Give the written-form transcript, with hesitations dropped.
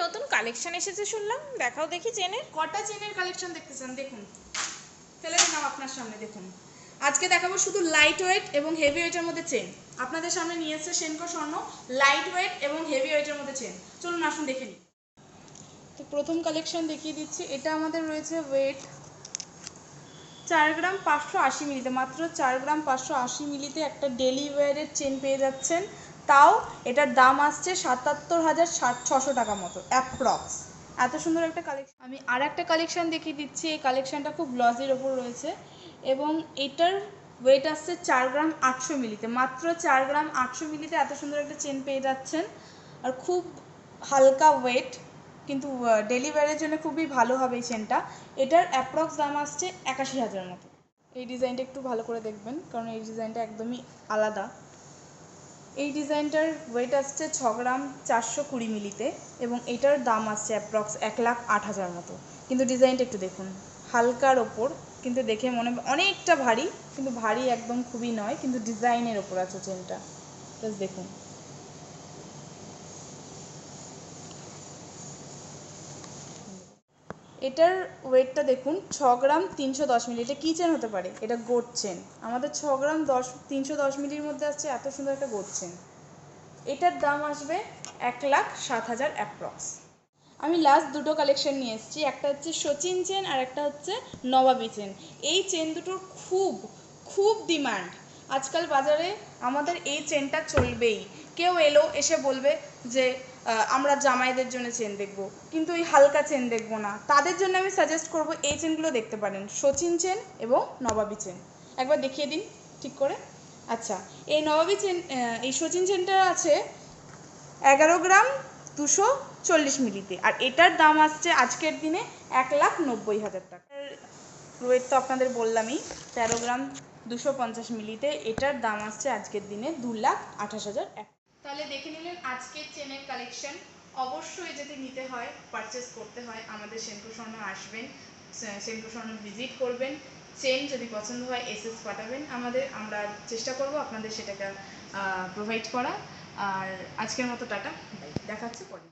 নতুন কালেকশন এসেছে শুনলাম, দেখাও দেখি চেনের। কটা চেনের কালেকশন দেখতে চান দেখুন, ফেলে দিলাম আপনার সামনে। দেখুন আজকে দেখাবো শুধু লাইট ওয়েট এবং হেভি ওয়েটের মধ্যে চেন। আপনাদের সামনে নিয়ে এসেছে সেনকো স্বর্ণ লাইট ওয়েট এবং হেভি ওয়েটের মধ্যে চেন। চলুন আসুন দেখে নিই। তো প্রথম কালেকশন দেখিয়ে দিচ্ছি। এটা আমাদের রয়েছে ওয়েট 4 গ্রাম 580 মিলিতে, মাত্র 4 গ্রাম 580 মিলিতে একটা ডেলি ওয়্যারের চেন পেয়ে যাচ্ছেন। তাও এটার দাম আসছে 77,600 টাকা মতো অ্যাপ্রক্স। এত সুন্দর একটা কালেকশন। আমি আর একটা কালেকশন দেখিয়ে দিচ্ছি। এই কালেকশনটা খুব গ্লসির ওপর রয়েছে এবং এটার ওয়েট আসছে 4 গ্রাম 800 মিলিতে, মাত্র 4 গ্রাম 800 মিলিতে এত সুন্দর একটা চেন পেয়ে যাচ্ছেন। আর খুব হালকা ওয়েট, কিন্তু ডেলি ওয়্যারের জন্য খুবই ভালো হবে এই চেনটা। এটার অ্যাপ্রক্স দাম আসছে 81,000 মতো। এই ডিজাইনটা একটু ভালো করে দেখবেন, কারণ এই ডিজাইনটা একদমই আলাদা। এই ডিজাইনটার ওয়েট আসছে 6 গ্রাম 420 মিলিতে এবং এটার দাম আসছে অ্যাপ্রক্স 1,08,000 মতো। কিন্তু ডিজাইনটা একটু দেখুন, হালকার ওপর, কিন্তু দেখে মনে অনেকটা ভারী, কিন্তু ভারী একদম খুবই নয়, কিন্তু ডিজাইনের ওপর আছে চেনটা। জাস্ট দেখুন। এটার ওয়েটটা দেখুন, 6 গ্রাম 310 মিলি। এটা কী চেন হতে পারে? এটা গোট চেন। আমাদের 6 গ্রাম 310 মিলির মধ্যে আসছে এত সুন্দর একটা গোট চেন। এটার দাম আসবে 1,07,000 অ্যাপ্রক্স। আমি লাস্ট দুটো কালেকশন নিয়ে এসেছি। একটা হচ্ছে সচিন চেন আর একটা হচ্ছে নবাবী চেন। এই চেন দুটোর খুব খুব ডিমান্ড আজকাল বাজারে। আমাদের এই চেনটা চলবেই। কেউ এলো এসে বলবে যে আমরা জামাইদের জন্য চেন দেখব, কিন্তু এই হালকা চেন দেখব না। তাদের জন্য আমি সাজেস্ট করব এই চেনগুলো দেখতে পারেন, সচিন চেন এবং নবাবী চেন। একবার দেখিয়ে দিন ঠিক করে। আচ্ছা, এই নবাবী চেন, এই সচিন চেনটা আছে 11 গ্রাম 240 মিলিতে, আর এটার দাম আসছে আজকের দিনে 1,90,000 টাকা। ওয়েট তো আপনাদের বললামই, 13 গ্রাম 250 মিলিতে। এটার দাম আসছে আজকের দিনে 2,28,000। তাহলে দেখে নিলেন আজকের চেনের কালেকশন। অবশ্যই যদি নিতে হয়, পারচেস করতে হয়, আমাদের সেনকো স্বর্ণ আসবেন, সেনকো স্বর্ণ ভিজিট করবেন। চেন যদি পছন্দ হয় এসএস পাঠাবেন আমরা চেষ্টা করব আপনাদের সেটাকে প্রোভাইড করা। আর আজকের মতো টাটা, দেখা হচ্ছে পরে।